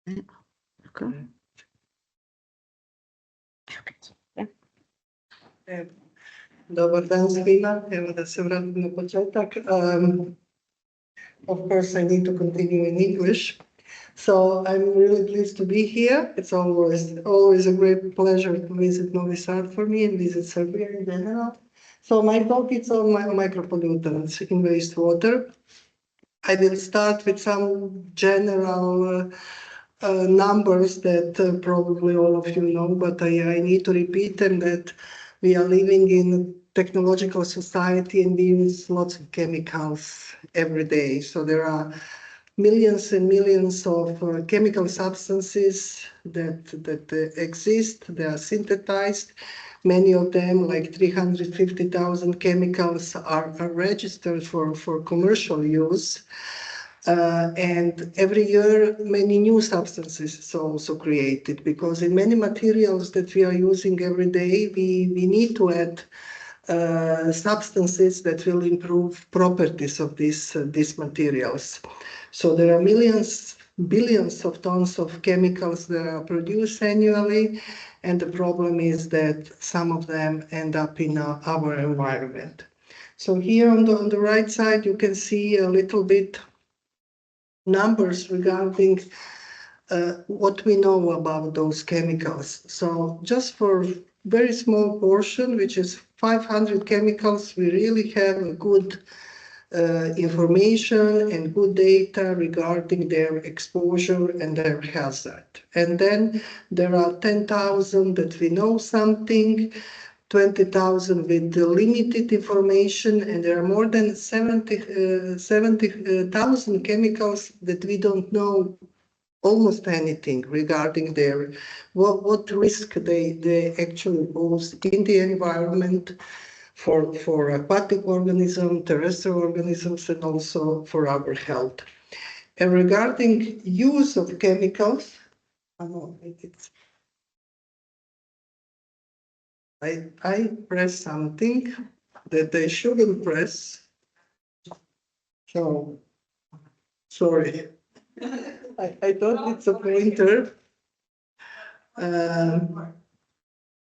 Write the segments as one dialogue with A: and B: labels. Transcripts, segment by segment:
A: Okay.
B: Dobar dan svima, evo da se vratim na početak. Of course, I need to continue in English. So I'm really pleased to be here. It's always a great pleasure to visit Novi Sad for me and visit Serbia in general. So my talk is on micropollutants in wastewater. I will start with some general numbers that probably all of you know, but I need to repeat them, that we are living in a technological society and we use lots of chemicals every day. So there are millions and millions of chemical substances that exist. They are synthesized. Many of them, like 350,000 chemicals, are registered for commercial use. And every year, many new substances are also created, because in many materials that we are using every day, we need to add substances that will improve properties of these materials. So there are billions of tons of chemicals that are produced annually, and the problem is that some of them end up in our environment. So here on the right side, you can see a little bit numbers regarding what we know about those chemicals. So just for very small portion, which is 500 chemicals, we really have a good information and good data regarding their exposure and their hazard. And then there are 10,000 that we know something, 20,000 with limited information, and there are more than 70,000 chemicals that we don't know almost anything regarding their what risk they actually pose in the environment for aquatic organisms, terrestrial organisms, and also for our health. And regarding use of chemicals, I press something that I shouldn't press. So, sorry. I thought it's a pointer.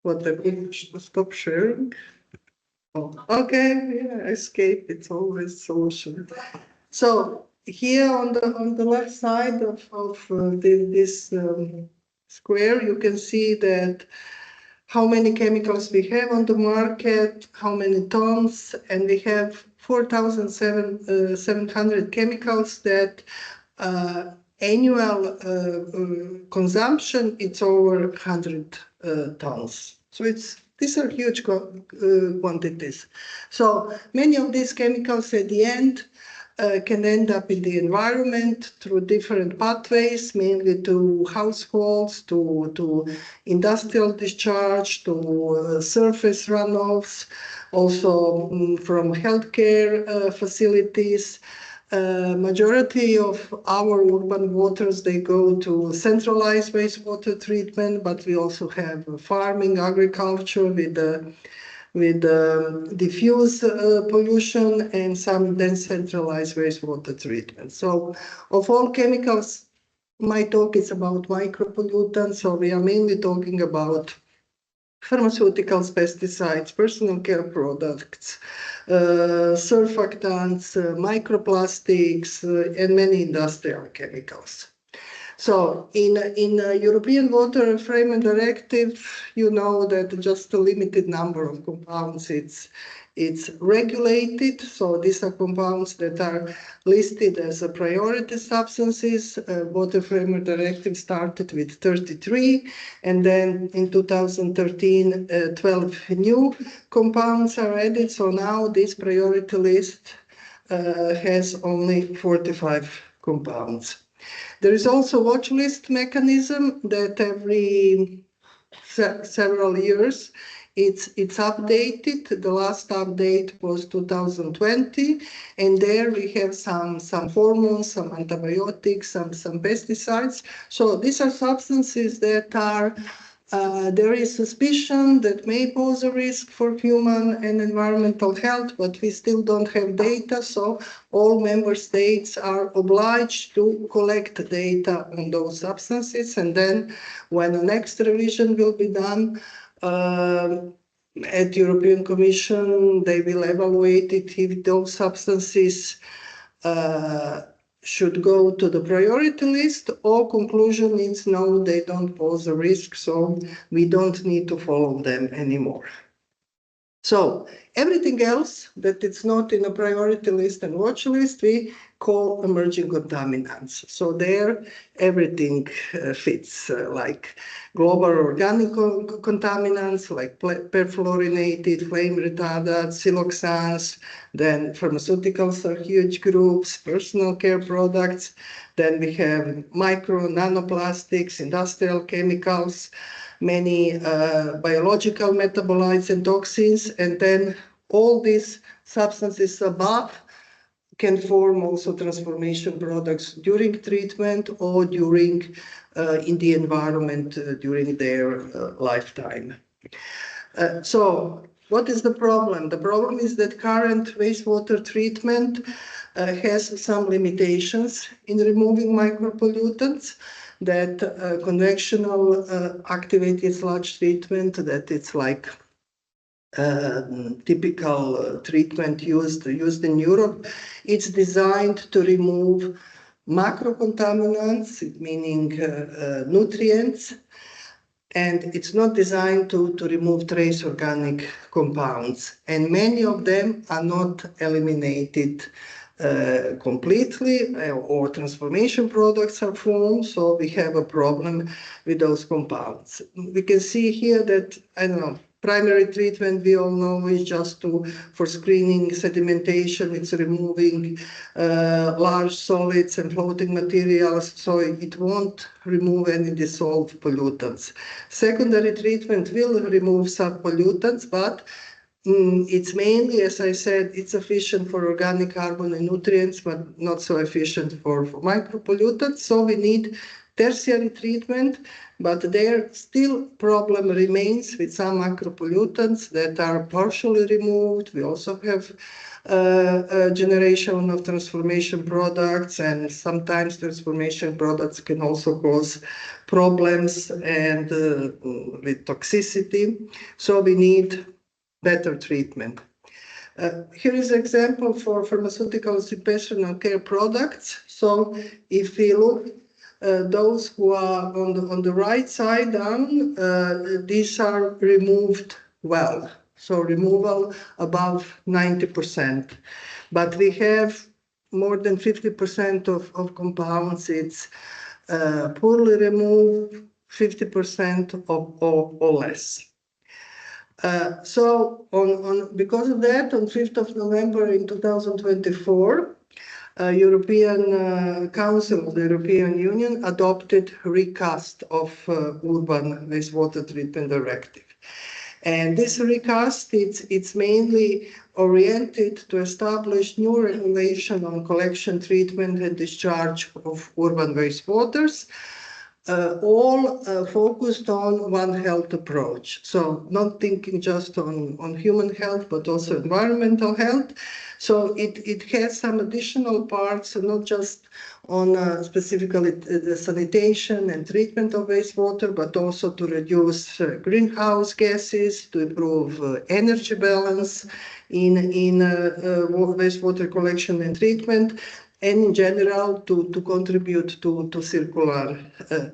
B: What I will stop sharing. Oh, okay, yeah, escape. It's always solution. So here on the left side of this square, you can see that how many chemicals we have on the market, how many tons, and we have 4,700 chemicals that annual consumption, it's over 100 tons. So these are huge quantities. So many of these chemicals at the end can end up in the environment through different pathways, mainly to households, to industrial discharge, to surface runoffs, also from healthcare facilities. Majority of our urban waters, they go to centralized wastewater treatment, but we also have farming, agriculture with diffuse pollution and some decentralized wastewater treatment. So of all chemicals, my talk is about micropollutants, so we are mainly talking about pharmaceuticals, pesticides, personal care products, surfactants, microplastics, and many industrial chemicals. So in European Water Framework Directive, you know that just a limited number of compounds it's regulated. So these are compounds that are listed as a priority substances. Water Framework Directive started with 33, and then in 2013, 12 new compounds are added. So now this priority list has only 45 compounds. There is also a watch list mechanism that every several years it's updated. The last update was 2020, and there we have some hormones, some antibiotics, some pesticides. So these are substances that are There is suspicion that may pose a risk for human and environmental health, but we still don't have data, so all member states are obliged to collect data on those substances, and then when the next revision will be done, at European Commission, they will evaluate it if those substances should go to the priority list, or conclusion is no, they don't pose a risk, so we don't need to follow them anymore. So everything else that it's not in a priority list and watch list, we call emerging contaminants. So there everything fits, like global organic contaminants, like perfluorinated, flame retardants, siloxanes. Then pharmaceuticals are huge groups, personal care products. Then we have micro, nanoplastics, industrial chemicals, many biological metabolites and toxins, and then all these substances above can form also transformation products during treatment or during in the environment during their lifetime. So what is the problem? The problem is that current wastewater treatment has some limitations in removing micropollutants, that conventional activated sludge treatment, that it's like typical treatment used in Europe. It's designed to remove macrocontaminants, meaning nutrients, and it's not designed to remove trace organic compounds. And many of them are not eliminated completely, or transformation products are formed, so we have a problem with those compounds. We can see here that, I don't know, primary treatment, we all know, is just for screening sedimentation. It's removing large solids and floating materials, so it won't remove any dissolved pollutants. Secondary treatment will remove some pollutants, but it's mainly, as I said, it's efficient for organic carbon and nutrients, but not so efficient for micropollutants. So we need tertiary treatment, but there still problem remains with some macropollutants that are partially removed. We also have a generation of transformation products, and sometimes transformation products can also cause problems and with toxicity. So we need better treatment. Here is an example for pharmaceuticals and personal care products. So if we look those who are on the right side down, these are removed well. So removal above 90%. But we have more than 50% of compounds, it's poorly removed, 50% or less. So because of that, on 5th of November in 2024, European Council of the European Union adopted recast of Urban Wastewater Treatment Directive. And this recast, it's mainly oriented to establish new regulation on collection, treatment, and discharge of urban wastewaters, all focused on One Health approach. So not thinking just on human health, but also environmental health. So it has some additional parts, not just on specifically the sanitation and treatment of wastewater, but also to reduce greenhouse gases, to improve energy balance in wastewater collection and treatment, and in general to contribute to circular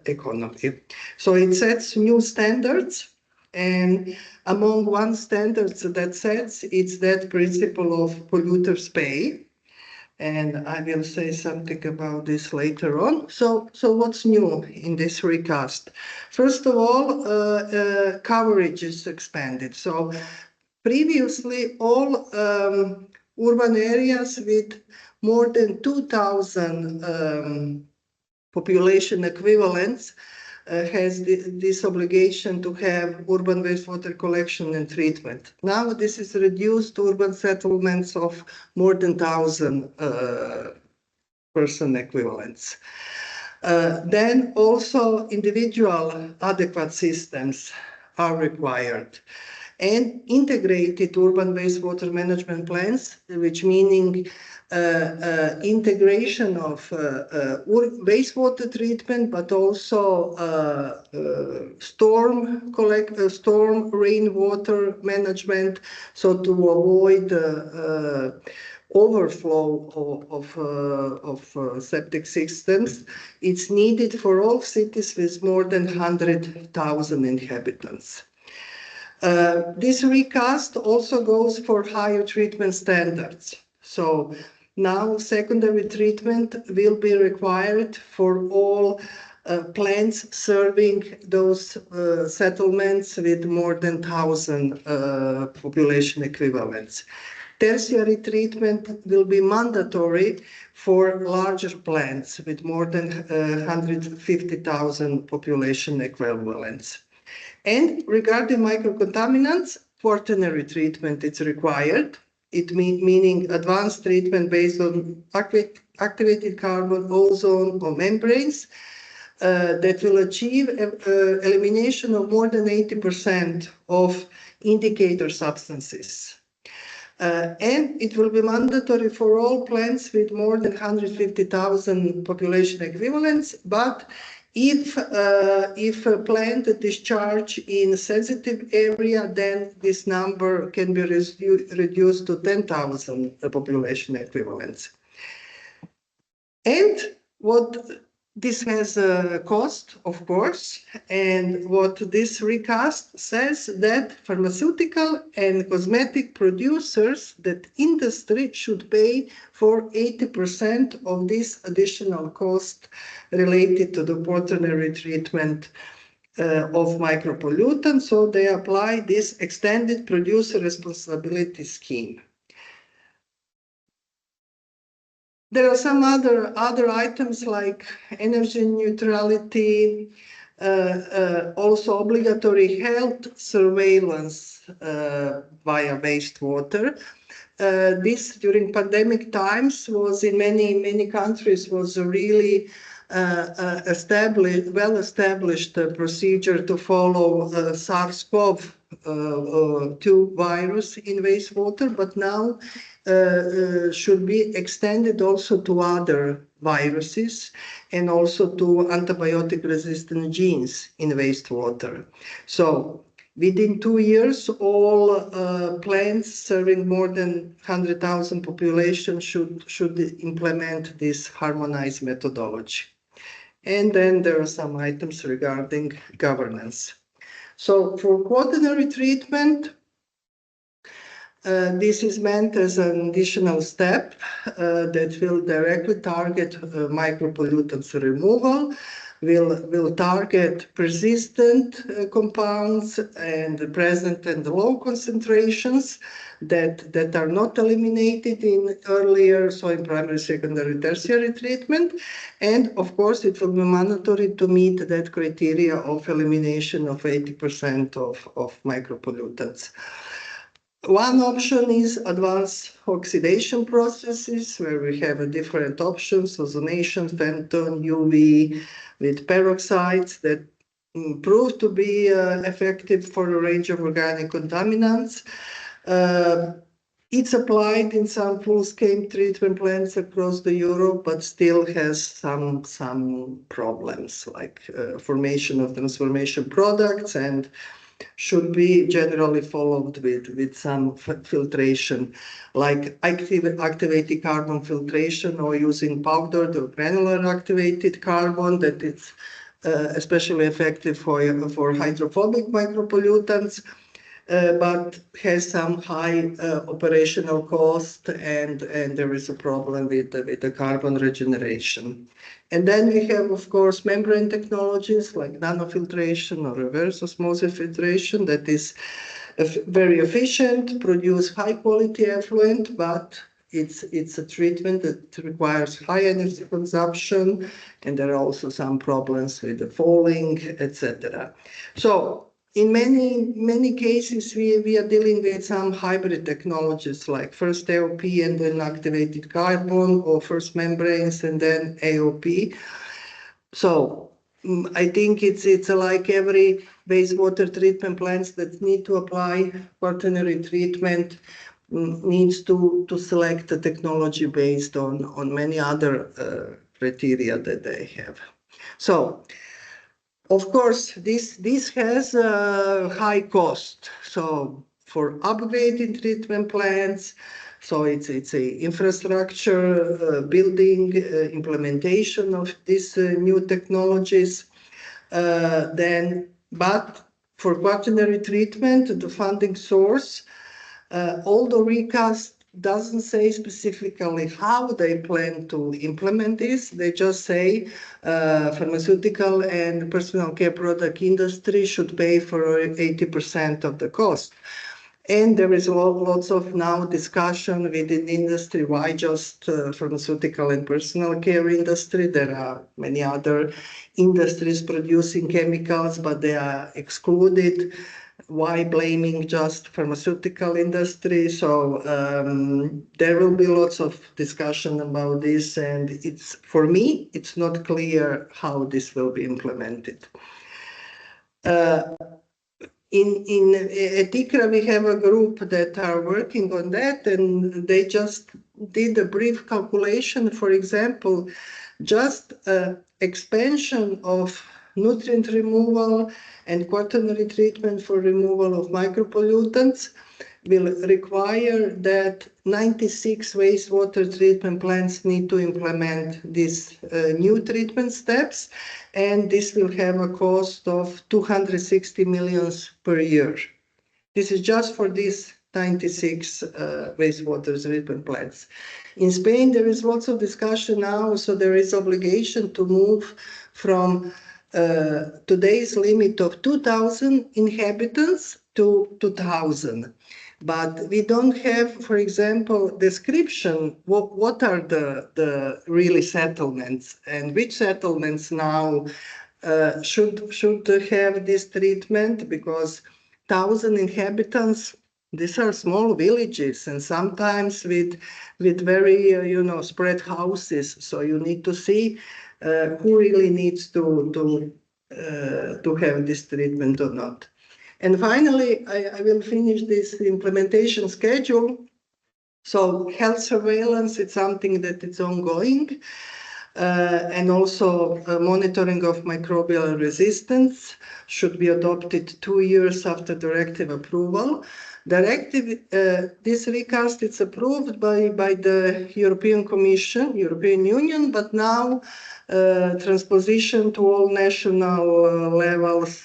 B: economy. So it sets new standards, and among one standards that sets, it's that principle of polluters pay. And I will say something about this later on. So what's new in this recast? First of all, coverage is expanded. So previously, all urban areas with more than 2,000 population equivalents has this obligation to have urban wastewater collection and treatment. Now this is reduced to urban settlements of more than 1,000 person equivalents. Then also individual adequate systems are required. And integrated urban wastewater management plans, which meaning integration of wastewater treatment, but also storm rainwater management, so to avoid overflow of septic systems. It's needed for all cities with more than 100,000 inhabitants. This recast also goes for higher treatment standards. So now secondary treatment will be required for all plants serving those settlements with more than 1,000 population equivalents. Tertiary treatment will be mandatory for larger plants with more than 150,000 population equivalents. And regarding microcontaminants, quaternary treatment is required. It meaning advanced treatment based on activated carbon, ozone, or membranes that will achieve elimination of more than 80% of indicator substances. And it will be mandatory for all plants with more than 150,000 population equivalents, but if a plant discharge in sensitive area, then this number can be reduced to 10,000 population equivalents. And what this has a cost, of course, and what this recast says that pharmaceutical and cosmetic producers, that industry should pay for 80% of this additional cost related to the quaternary treatment of micropollutants. So they apply this extended producer responsibility scheme. There are some other items like energy neutrality, also obligatory health surveillance via wastewater. This during pandemic times was in many countries was a really well-established procedure to follow SARS-CoV-2 virus in wastewater, but now should be extended also to other viruses and also to antibiotic-resistant genes in wastewater. So within 2 years, all plants serving more than 100,000 population should implement this harmonized methodology. And then there are some items regarding governance. So for quaternary treatment, this is meant as an additional step that will directly target micropollutants removal, will target persistent compounds and present and low concentrations that are not eliminated in earlier, so in primary, secondary, tertiary treatment. And of course, it will be mandatory to meet that criteria of elimination of 80% of micropollutants. One option is advanced oxidation processes, where we have different options, ozonation, phantom, UV, with peroxides that prove to be effective for a range of organic contaminants. It's applied in some full-scale treatment plants across the Europe, but still has some problems like formation of transformation products, and should be generally followed with some filtration, like activated carbon filtration, or using powdered or granular activated carbon that is especially effective for hydrophobic micropollutants, but has some high operational cost, and there is a problem with the carbon regeneration. And then we have, of course, membrane technologies like nanofiltration or reverse osmosis filtration that is very efficient, produce high quality effluent, but it's a treatment that requires high energy consumption, and there are also some problems with the falling, etc. So in many cases, we are dealing with some hybrid technologies like first AOP and then activated carbon, or first membranes and then AOP. So I think it's like every wastewater treatment plants that need to apply quaternary treatment needs to select a technology based on many other criteria that they have. So, of course, this has a high cost. So for upgrading treatment plants, so it's a infrastructure building, implementation of these new technologies. But for quaternary treatment, the funding source, although recast doesn't say specifically how they plan to implement this, they just say pharmaceutical and personal care product industry should pay for 80% of the cost. And there is lots of now discussion within the industry, why just pharmaceutical and personal care industry? There are many other industries producing chemicals, but they are excluded. Why blaming just pharmaceutical industry? So there will be lots of discussion about this, and for me, it's not clear how this will be implemented. At ICRA, we have a group that are working on that, and they just did a brief calculation. For example, just expansion of nutrient removal and quaternary treatment for removal of micropollutants will require that 96 wastewater treatment plants need to implement these new treatment steps, and this will have a cost of 260 million per year. This is just for these 96 wastewater treatment plants. In Spain, there is lots of discussion now, so there is obligation to move from today's limit of 2,000 inhabitants to 2,000. But we don't have, for example, description, what are the really settlements and which settlements now should have this treatment, because 1,000 inhabitants, these are small villages, and sometimes with very spread houses. So you need to see who really needs to have this treatment or not. And finally, I will finish this implementation schedule. So health surveillance, it's something that is ongoing. And also monitoring of microbial resistance should be adopted 2 years after directive approval. This recast, it's approved by the European Commission, European Union, but now transposition to all national levels,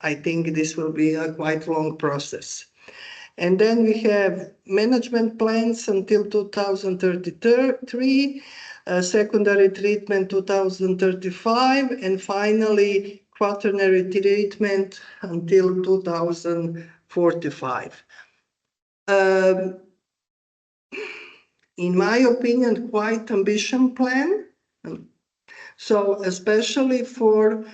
B: I think this will be a quite long process. And then we have management plans until 2033, secondary treatment 2035, and finally quaternary treatment until 2045. In my opinion, quite ambitious plan. So especially for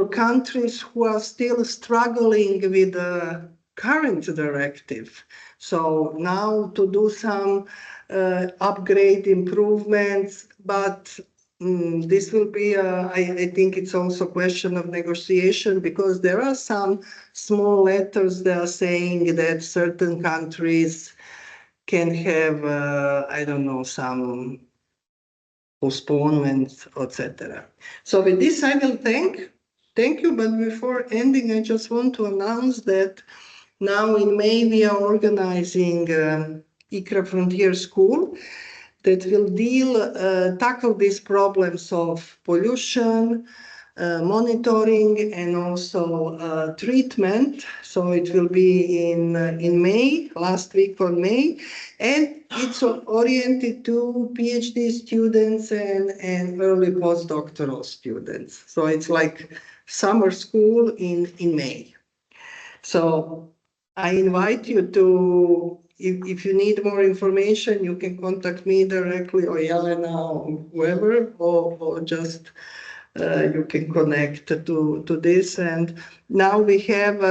B: countries who are still struggling with the current directive. So now to do some upgrade improvements, but this will be, I think it's also a question of negotiation, because there are some small letters that are saying that certain countries can have, I don't know, some postponements, etc. So with this, I will thank you. But before ending, I just want to announce that now in May we are organizing ICRA Frontier School that will tackle these problems of pollution, monitoring, and also treatment. So it will be in May, last week of May, and it's oriented to PhD students and early postdoctoral students. So it's like summer school in May. So I invite you to, if you need more information, you can contact me directly, or Jelena, or whoever, or just you can connect to this. And now we have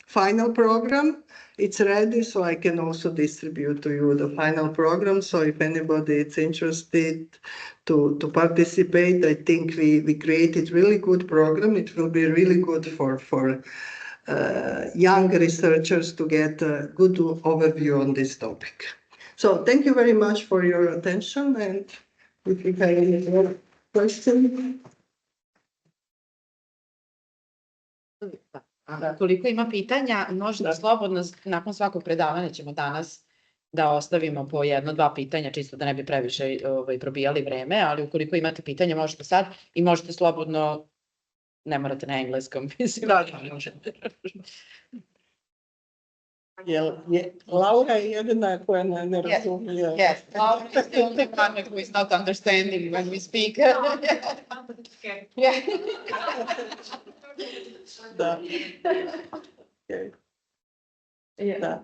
B: final program. it's ready, so I can also distribute to you the final program. So if anybody is interested to participate, I think we created really good program. It will be really good for young researchers to get a good overview on this topic. So thank you very much for your attention, and if you have any more questions.
A: Koliko ima pitanja, možete slobodno, nakon svakog predavanja ćemo danas da ostavimo po jedno, dva pitanja, čisto da ne bi previše probijali vreme, ali ukoliko imate pitanja možete sad i možete slobodno, ne morate na engleskom, mislim.
B: Da, možete. Laura je jedina koja ne razumije.
A: Yes, Laura is the only one who is not understanding when we speak. Yeah.
B: Da. Da.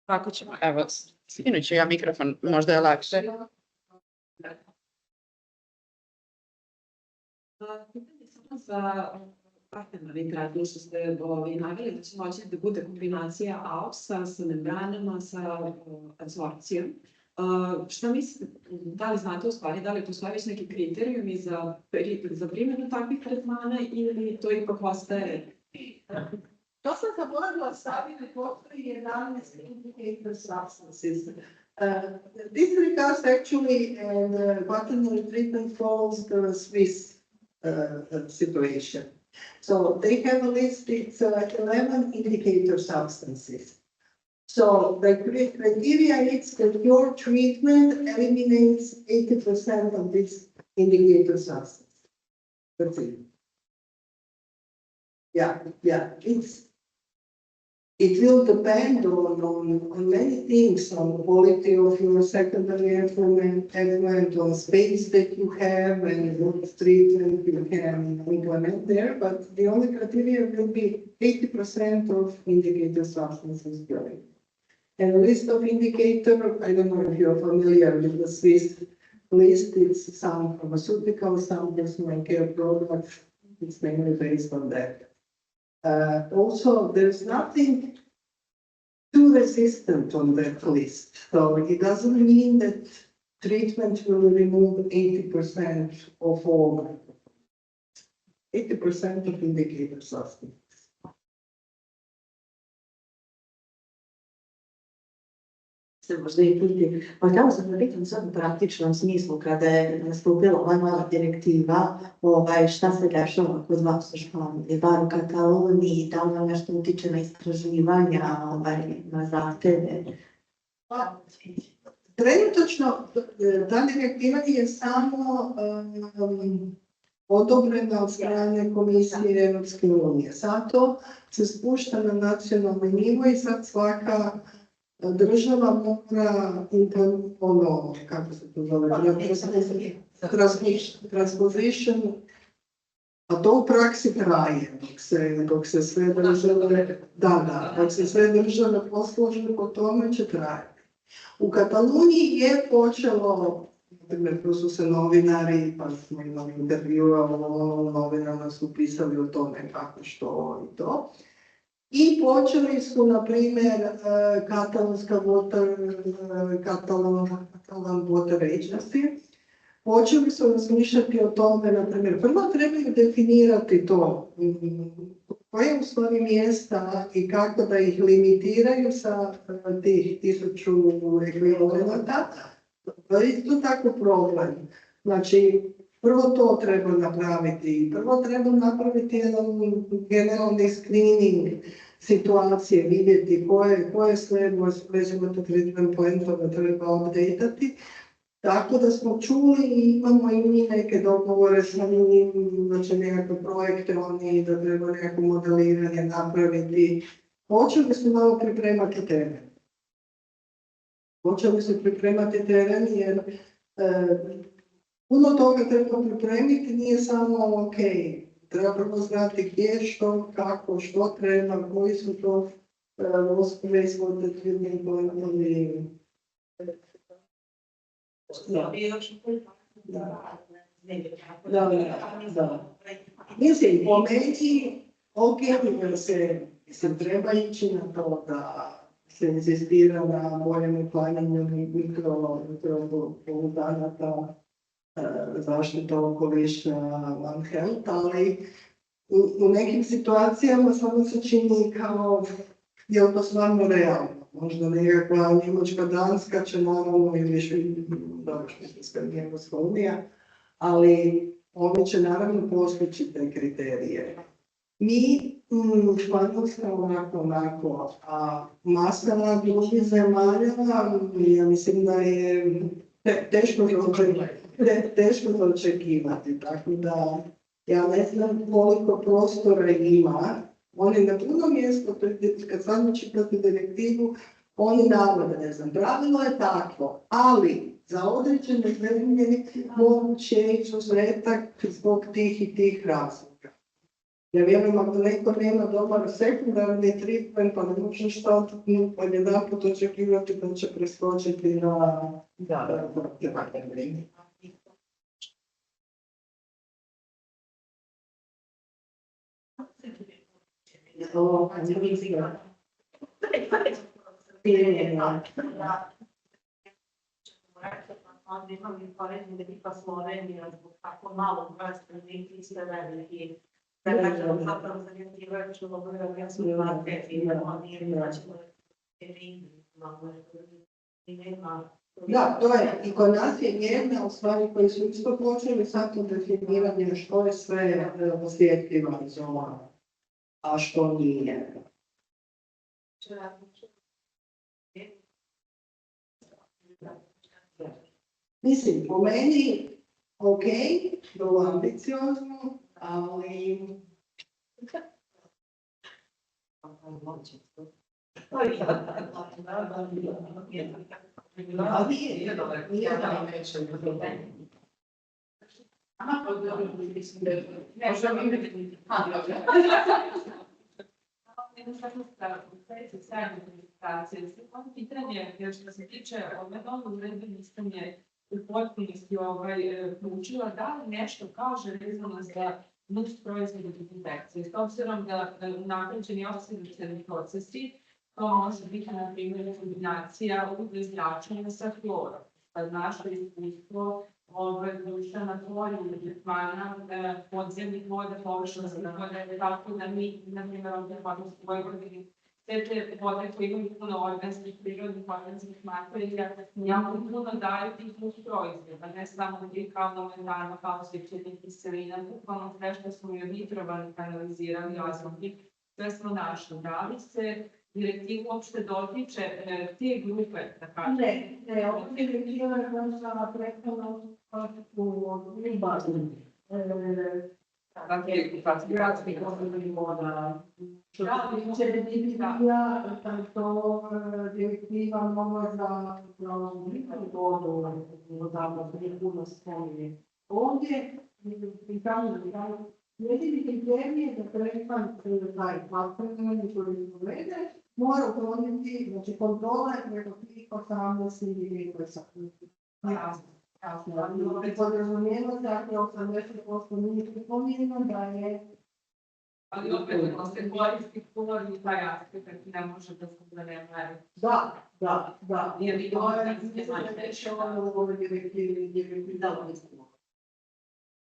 A: Kako ćemo, evo, skinut ću ja mikrofon, možda je lakše.
C: Pitanje samo za partnerni grad, što ste naveli da će moći da bude kombinacija AOS-a sa membranama, sa apsorpcijom. Šta mislite, da li znate u stvari, da li postoje već neki kriterijumi za primjenu takvih tretmana ili to ipak ostaje?
B: To sam zaboravila staviti, postoji 11 indicator substances. This regards actually the quaternary treatment follows the Swiss situation. So they have a list, it's 11 indicator substances. So the criteria is that your treatment eliminates 80% of this indicator substance. That's it. Yeah. It will depend on many things, on the quality of your secondary effluent, on space that you have, and what treatment you can implement there. But the only criteria will be 80% of indicator substances going. And a list of indicator, I don't know if you're familiar with the Swiss list, it's some pharmaceuticals, some personal care products. It's mainly based on that. Also, there's nothing too resistant on that list. So it doesn't mean that treatment will remove 80% of all, 80% of indicator substances.
C: Možda i piti. Pa htjela sam da pitam sad u praktičnom smislu, kada je nastupila ova nova direktiva, šta se dešava kod vas u školi, bar u Kataloniji, da li nešto utiče na istraživanja, na zahteve?
B: Trenutačno, ta direktiva je samo odobrena od strane Komisije Europske unije. Zato se spušta na nacionalni nivo i sad svaka država mora kako se to zove, transposition, a to u praksi traje, dok se sve države, dok se sve države poslože, po tome će trajati. U Kataloniji je počelo, tu su se novinari, pa smo imali intervjua, novinama su pisali o tome kako, što i to. I počeli su, na primjer, Catalan Water Agency, počeli su razmišljati o tome, na primjer, prvo trebaju definirati to, koje u stvari mjesta i kako da ih limitiraju sa tih 1000 ekvivalenata. To je isto tako problem. Znači, prvo to treba napraviti. Prvo treba napraviti jedan generalni screening situacije, vidjeti koje sve WASTEWATER treatment plantove treba updateati. Tako da smo čuli i imamo i mi neke dogovore sa njim, znači nekakve projekte, oni da treba nekako modeliranje napraviti. Počeli su malo pripremati teren. Jer puno toga treba pripremiti, nije samo ok. Treba prvo znati gdje, što, kako, što treba, koji su to WASTEWATER treatment planovi. Da. Mislim, po meni, ok, se treba ići na to da se insistira na boljem uklanjanju mikropolutanata, zaštita okoliša, One Health, ali u nekim situacijama samo se čini kao, je li to stvarno realno? Možda nekakva Njemačka, Danska će naravno ili Švicarska, Njemačka unija, ali oni će naravno postići te kriterije. Mi, Španjolska onako, a masa drugih zemalja, ja mislim da je teško za očekivati, tako da ja ne znam koliko prostora ima. Oni na puno mjesto, kad sam čitati direktivu, oni navode, ne znam, pravilo je takvo, ali za određene zemlje moguće je izuzetak zbog tih i tih razloga. Ja vjerujem, ako neko nema dobar sekundarni treatment, pa ne možeš to odjedanput očekivati da će preskočiti na
D: Onda imali poređenje tipa Slovenija zbog tako malo broja stanovnika i sve veliki. Da kažemo zapravo zanimljivo što mogu ja smo imate i oni ćemo
B: Da, to je, i kod nas je jedna od stvari koje su isto počeli sad to definiranje što je sve osjetljiva zona, a što nije. Mislim, po meni, ok, vrlo ambiciozno, ali...
C: Pitanje, jer što se tiče ove nove uredbe niste u potpunosti proučila, da li nešto kaže vezano za nus proizvode dezinfekcije, s obzirom da unapređeni oksidacioni procesi, to može biti, na primjer, kombinacija zračenja sa hlorom. Pa naše iskustvo društvena tvorija tretmana podzemnih voda, površinskih voda, tako da mi, na primjer, ovdje u Vojvodini, sve te vode koje imaju puno organskih, prirodnih organskih materija, jako puno daju tih proizvoda, ne samo ti kao metana, kao sličnih kiselina, bukvalno sve što smo i odnitrovali, kanalizirali, azotnik, sve smo našli. Da li se direktiv uopšte dotiče te grupe, da kažem?
D: Ne, ovo direktiva je za prethodno u Libazu. Gradskih odvodnih voda. Da, to direktiva mogla za vodu, za puno spominje. Ovdje, jedini kriterij je da tretman taj platformni koji se uvede, mora donijeti, znači kontrola je preko 18 ili 20. Jasno. Podrazumijeva da je 80% nije pripomljeno da je...
C: Ali opet, ako se koristi klor i taj aspekt, ne može da se zanemari.
B: Da.
C: Jer i
B: to je nešto u ovoj direktivi da li nismo.